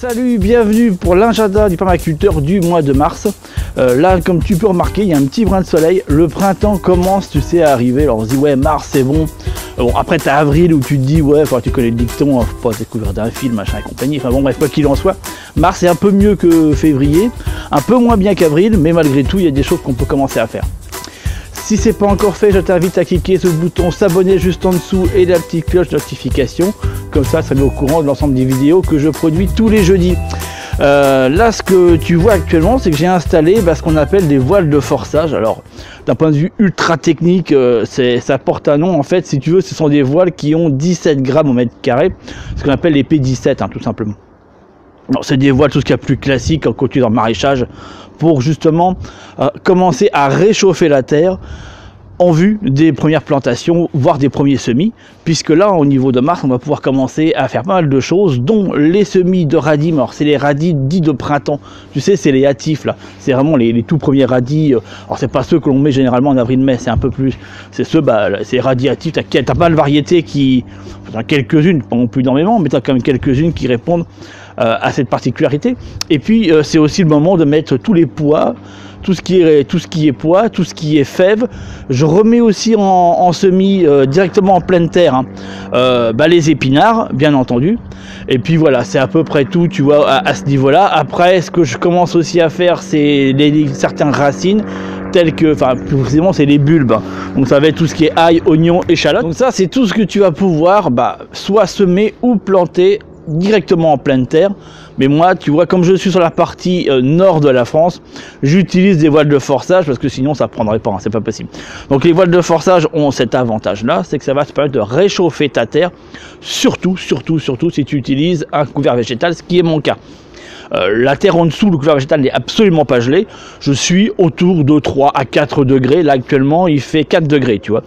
Salut, bienvenue pour l'agenda du permaculteur du mois de mars. Là, comme tu peux remarquer, il y a un petit brin de soleil. Le printemps commence, tu sais, à arriver. Alors on se dit, ouais, mars, c'est bon. Bon, après, tu as avril où tu te dis, ouais, tu connais le dicton, faut pas découvrir d'un film, machin et compagnie. Enfin bon, bref, quoi qu'il en soit, mars est un peu mieux que février, un peu moins bien qu'avril, mais malgré tout, il y a des choses qu'on peut commencer à faire. Si c'est pas encore fait, je t'invite à cliquer sur le bouton s'abonner juste en dessous et la petite cloche de notification. Comme ça met au courant de l'ensemble des vidéos que je produis tous les jeudis. Là, ce que tu vois actuellement, c'est que j'ai installé ce qu'on appelle des voiles de forçage. Alors, d'un point de vue ultra technique, ça porte un nom. En fait, si tu veux, ce sont des voiles qui ont 17 grammes au mètre carré, ce qu'on appelle les P17, tout simplement. C'est des voiles tout ce qu'il y a plus classique en culture dans le maraîchage pour justement commencer à réchauffer la terre en vue des premières plantations, voire des premiers semis, puisque là, au niveau de mars, on va pouvoir commencer à faire pas mal de choses, dont les semis de radis. Alors, c'est les radis dits de printemps. Tu sais, c'est les hâtifs, là. C'est vraiment les tout premiers radis. Alors, c'est pas ceux que l'on met généralement en avril-mai, c'est un peu plus. C'est ceux, c'est les radis hâtifs. T'as pas de variétés qui. T'as quelques-unes, pas non plus énormément, mais t'as quand même quelques-unes qui répondent à cette particularité. Et puis, c'est aussi le moment de mettre tous les pois. Tout ce qui est pois, tout ce qui est fèves. Je remets aussi en semis directement en pleine terre les épinards, bien entendu. Et puis voilà, c'est à peu près tout, tu vois, à ce niveau-là. Après, ce que je commence aussi à faire, c'est certaines racines, telles que, plus précisément, c'est les bulbes. Donc ça va être tout ce qui est ail, oignon, échalote. Donc ça, c'est tout ce que tu vas pouvoir soit semer ou planter directement en pleine terre. Mais moi, tu vois, comme je suis sur la partie nord de la France, j'utilise des voiles de forçage parce que sinon ça ne prendrait pas, c'est pas possible. Donc les voiles de forçage ont cet avantage-là, c'est que ça va te permettre de réchauffer ta terre, surtout si tu utilises un couvert végétal, ce qui est mon cas. La terre en dessous, le couvert végétal n'est absolument pas gelé. Je suis autour de 3 à 4 degrés. Là, actuellement, il fait 4 degrés, tu vois.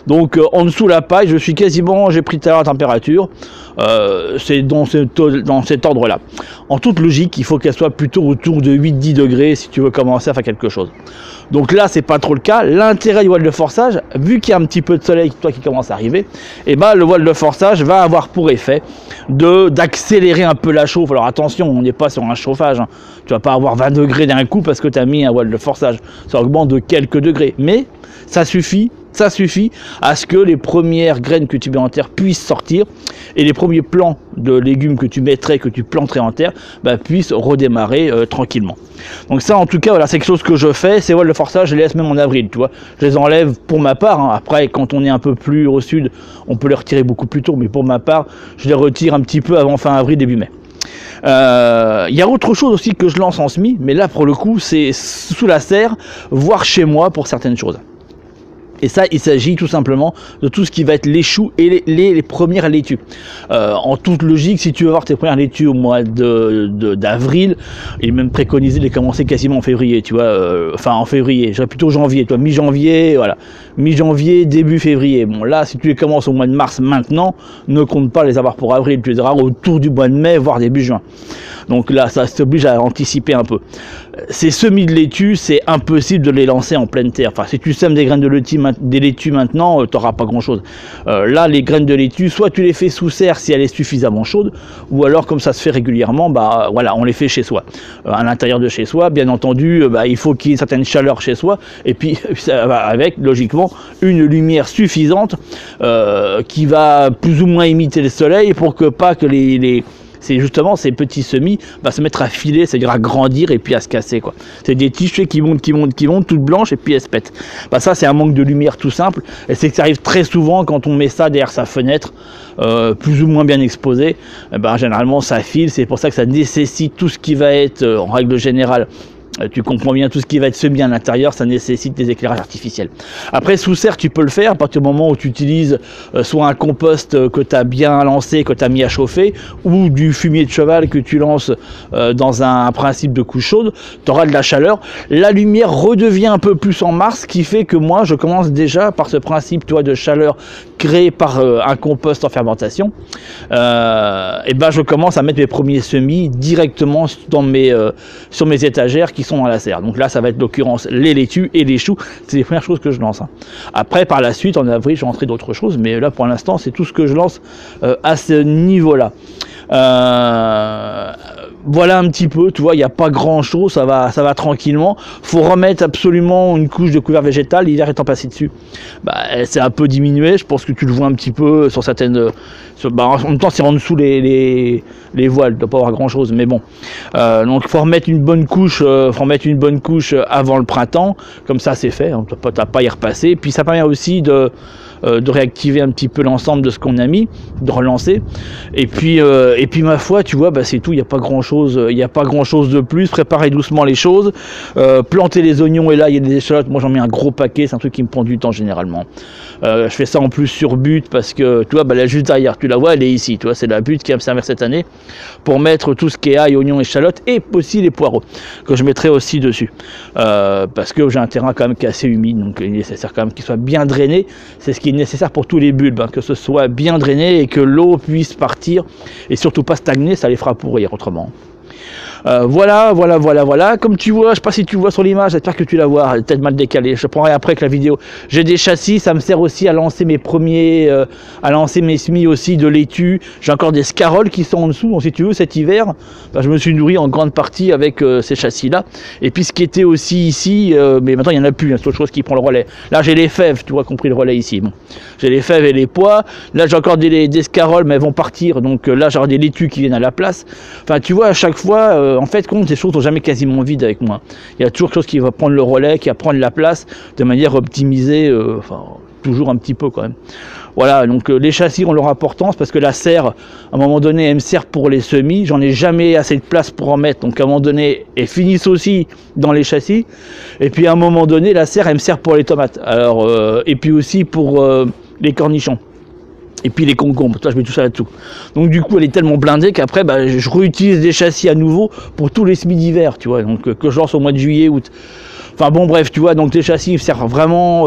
Donc, en dessous la paille, j'ai pris tout à l'heure la température. C'est dans cet ordre-là. En toute logique, il faut qu'elle soit plutôt autour de 8-10 degrés si tu veux commencer à faire quelque chose. Donc là, c'est pas trop le cas. L'intérêt du voile de forçage, vu qu'il y a un petit peu de soleil qui commence à arriver, le voile de forçage va avoir pour effet d'accélérer un peu la chauffe. Alors attention, on n'est pas sur un chauffage. Tu vas pas avoir 20 degrés d'un coup parce que tu as mis un voile de forçage. Ça augmente de quelques degrés. Mais ça suffit à ce que les premières graines que tu mets en terre puissent sortir et les premiers plants de légumes que tu planterais en terre puissent redémarrer tranquillement. Donc ça, en tout cas, voilà, c'est quelque chose que je fais. Ces voiles de forçage, je les laisse même en avril, tu vois. Je les enlève pour ma part. Après, quand on est un peu plus au sud, on peut les retirer beaucoup plus tôt. Mais pour ma part, je les retire un petit peu avant fin avril, début mai. Il y a autre chose aussi que je lance en semis, mais là, pour le coup, c'est sous la serre, voire chez moi pour certaines choses. Et ça, il s'agit tout simplement de tout ce qui va être les choux et les premières laitues. En toute logique, si tu veux voir tes premières laitues au mois d'avril, il est même préconisé de les commencer quasiment en février, tu vois. En février, je dirais plutôt janvier, toi, mi-janvier, voilà. Mi-janvier, début février. Bon, là, si tu les commences au mois de mars maintenant, ne compte pas les avoir pour avril, tu les auras autour du mois de mai, voire début juin. Donc là, ça t'oblige à anticiper un peu. Ces semis de laitue, c'est impossible de les lancer en pleine terre. Si tu sèmes des graines de laitue maintenant, tu n'auras pas grand-chose. Là, les graines de laitue, soit tu les fais sous serre si elle est suffisamment chaude, ou alors, comme ça se fait régulièrement, on les fait chez soi. À l'intérieur de chez soi, bien entendu, il faut qu'il y ait une certaine chaleur chez soi, et puis ça va avec, logiquement, une lumière suffisante qui va plus ou moins imiter le soleil pour que c'est justement ces petits semis se mettre à filer, c'est-à-dire à grandir et puis à se casser, quoi. C'est des tiges qui montent, toutes blanches et puis elles se pètent. Ça, c'est un manque de lumière tout simple. Et c'est que ça arrive très souvent quand on met ça derrière sa fenêtre, plus ou moins bien exposé. Généralement, ça file. C'est pour ça que ça nécessite tout ce qui va être, en règle générale, tu comprends bien, tout ce qui va être semis à l'intérieur, ça nécessite des éclairages artificiels. Après, sous serre, tu peux le faire à partir du moment où tu utilises soit un compost que tu as bien lancé, que tu as mis à chauffer, ou du fumier de cheval que tu lances dans un principe de couche chaude. Tu auras de la chaleur. La lumière redevient un peu plus en mars, ce qui fait que moi, je commence déjà par ce principe, de chaleur créé par un compost en fermentation. Je commence à mettre mes premiers semis directement sur mes étagères qui sont dans la serre. Donc là, ça va être l'occurrence les laitues et les choux. C'est les premières choses que je lance. Après, par la suite, en avril, je vais rentrer d'autres choses, mais là, pour l'instant, c'est tout ce que je lance à ce niveau-là. voilà un petit peu, tu vois, il n'y a pas grand chose, ça va tranquillement. Faut remettre absolument une couche de couvert végétal, l'hiver étant passé dessus. Bah, c'est un peu diminué, je pense que tu le vois un petit peu sur certaines. En même temps, c'est en dessous les voiles, il ne doit pas avoir grand chose, mais bon. Donc il faut remettre une bonne couche, avant le printemps, comme ça c'est fait, on ne t'as pas à y repasser. Puis ça permet aussi de réactiver un petit peu l'ensemble de ce qu'on a mis, de relancer. Et puis ma foi, tu vois, bah, c'est tout, il n'y a pas grand chose de plus. Préparer doucement les choses, planter les oignons, et là il y a des échalotes, moi j'en mets un gros paquet, c'est un truc qui me prend du temps généralement. Je fais ça en plus sur butte parce que tu vois, bah, là juste derrière, tu la vois, elle est ici, tu vois, c'est la butte qui va me servir cette année pour mettre tout ce qui est ail, oignons, échalotes et aussi les poireaux que je mettrai aussi dessus, parce que j'ai un terrain quand même qui est assez humide, donc il est nécessaire quand même qu'il soit bien drainé. C'est ce qui est nécessaire pour tous les bulbes, hein, que ce soit bien drainé et que l'eau puisse partir et surtout pas stagner, ça les fera pourrir autrement. Voilà. Comme tu vois, je sais pas si tu vois sur l'image, j'espère que tu la vois, elle est peut-être mal décalée. Je prendrai après avec la vidéo. J'ai des châssis, ça me sert aussi à lancer mes semis aussi de laitue. J'ai encore des scaroles qui sont en dessous. Donc si tu veux, cet hiver, bah, je me suis nourri en grande partie avec ces châssis-là. Et puis ce qui était aussi ici, mais maintenant il n'y en a plus, hein, c'est autre chose qui prend le relais. Là j'ai les fèves, tu vois, compris le relais ici. Bon. J'ai les fèves et les pois. Là j'ai encore des scaroles, mais elles vont partir. Donc là j'aurai des laitues qui viennent à la place. Enfin, tu vois, à chaque fois, en fait, compte, les choses sont jamais quasiment vides avec moi. Il y a toujours quelque chose qui va prendre le relais, qui va prendre la place de manière optimisée, toujours un petit peu quand même. Voilà, donc les châssis ont leur importance parce que la serre, à un moment donné, elle me sert pour les semis. J'en ai jamais assez de place pour en mettre. Donc à un moment donné, elles finissent aussi dans les châssis. Et puis à un moment donné, la serre, elle me sert pour les tomates. Alors, et puis aussi pour les cornichons. Et puis les concombres, toi je mets tout ça là-dessous. Donc du coup elle est tellement blindée qu'après bah, je réutilise des châssis à nouveau pour tous les semis d'hiver, tu vois, donc que je lance au mois de juillet, août. Enfin bon bref, tu vois, donc les châssis servent vraiment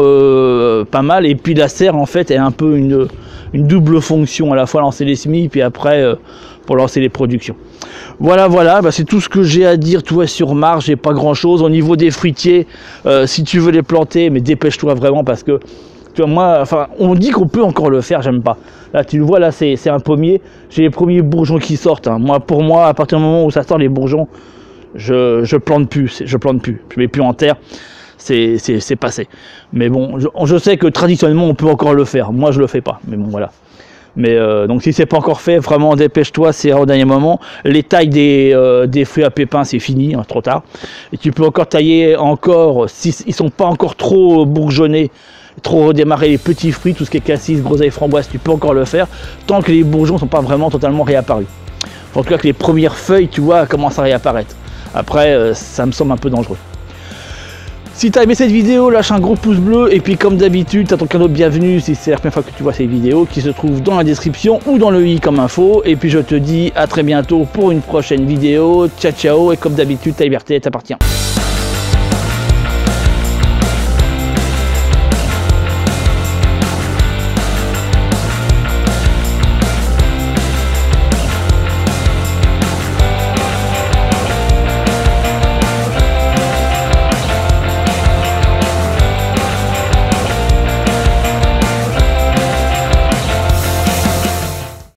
pas mal. Et puis la serre en fait est un peu une double fonction, à la fois lancer les semis, puis après pour lancer les productions. Voilà, bah, c'est tout ce que j'ai à dire, tu vois, sur Mars, j'ai pas grand chose. Au niveau des fruitiers, si tu veux les planter, mais dépêche-toi vraiment parce que tu vois, moi, enfin, on dit qu'on peut encore le faire, j'aime pas. Là, tu le vois, là, c'est un pommier. J'ai les premiers bourgeons qui sortent. Hein. Pour moi, à partir du moment où ça sort les bourgeons, je plante plus. Je mets plus en terre. C'est passé. Mais bon, je sais que traditionnellement, on peut encore le faire. Moi, je le fais pas. Mais bon, voilà. Mais donc, si c'est pas encore fait, vraiment, dépêche-toi. C'est au dernier moment. Les tailles des fruits à pépins, c'est fini, hein, trop tard. Et tu peux encore tailler si ils sont pas encore trop bourgeonnés. Trop redémarrer les petits fruits, tout ce qui est cassis, groseille, framboise, tu peux encore le faire tant que les bourgeons ne sont pas vraiment totalement réapparus. En tout cas que les premières feuilles, tu vois, commencent à réapparaître. Après, ça me semble un peu dangereux. Si tu as aimé cette vidéo, lâche un gros pouce bleu et puis comme d'habitude, tu as ton cadeau de bienvenue si c'est la première fois que tu vois ces vidéos qui se trouve dans la description ou dans le i comme info. Et puis je te dis à très bientôt pour une prochaine vidéo. Ciao ciao et comme d'habitude, ta liberté t'appartient.